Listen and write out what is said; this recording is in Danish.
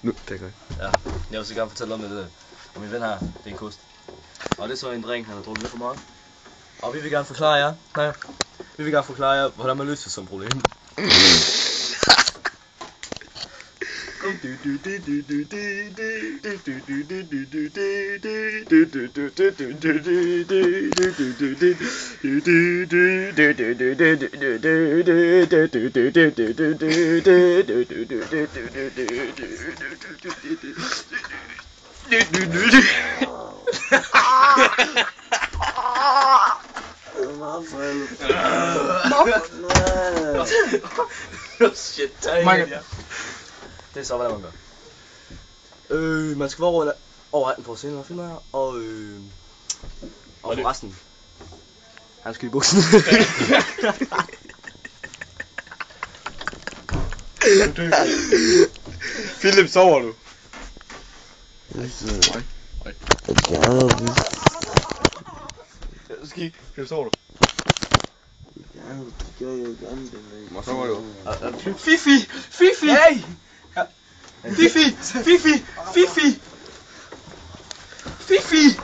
Nu, det er godt. Ja, jeg vil så gerne fortælle om det. Og min ven her, det er en kost. Og det er så en drink, han har drukket lidt for meget. Og vi vil gerne forklare jer, hvordan man løser sådan et problem. Shit, det er så, hvordan man gør. Man skal være over 18 på scenen og filme her, og for resten, han skal i buksen. Philip, sover du? Philip, sover du? Hvor sover du? Fifi! Hey! Fifi! Fifi!